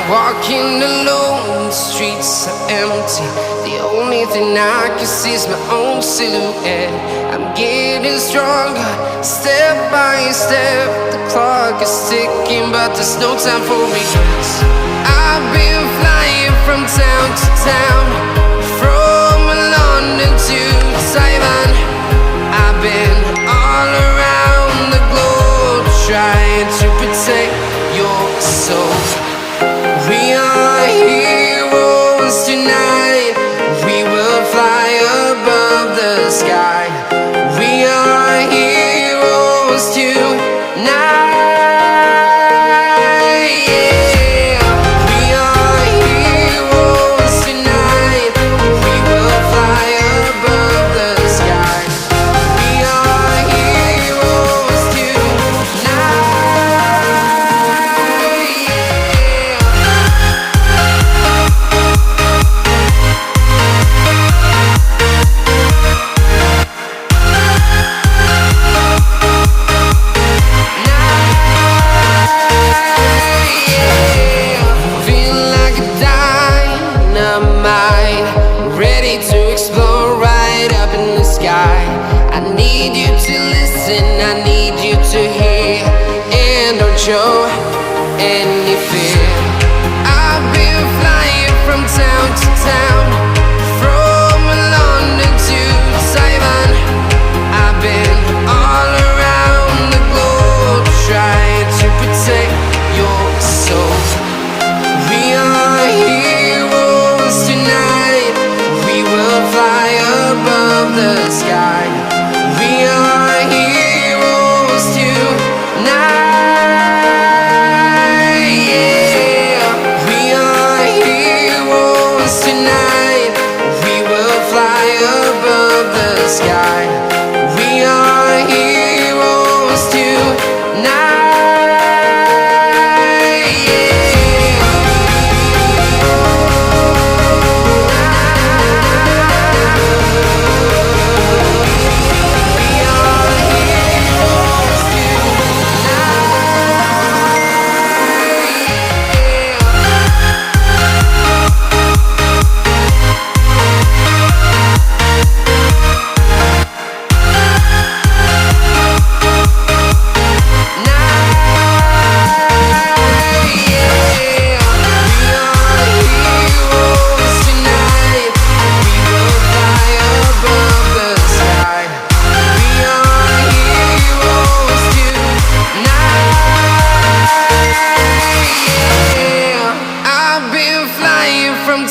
Walking alone, the streets are empty. The only thing I can see is my own silhouette. I'm getting stronger, step by step. The clock is ticking, but there's no time for regrets. I've been flying from town to town, from London to Taiwan. I've been all around the globe, trying to protect your soul. We are heroes tonight. We will fly above the sky. We are heroes tonight. Yeah. We are heroes tonight. We will fly above the sky. We are heroes tonight. I need you to listen, I need you to hear, and don't show any fear. I've been flying from town to town, from London to Taiwan. I've been all around the globe, trying to protect your soul. We are heroes tonight. We will fly above the sky. We are heroes tonight. Yeah. We are heroes tonight. We will fly above the sky. We are heroes tonight.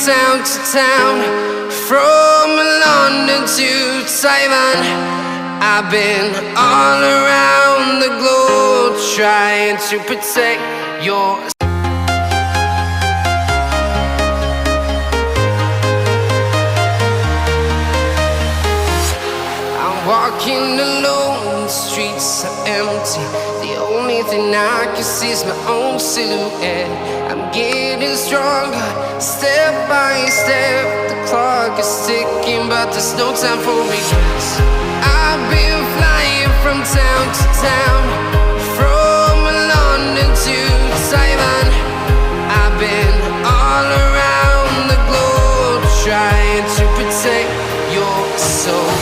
Town to town, from London to Taiwan. I've been all around the globe, trying to protect your. I'm walking alone, the streets are empty. The only thing I can see is my own silhouette. I'm getting stronger, step by step. The clock is ticking, but there's no time for regrets. I've been flying from town to town, from London to Taiwan. I've been all around the globe, trying to protect your soul.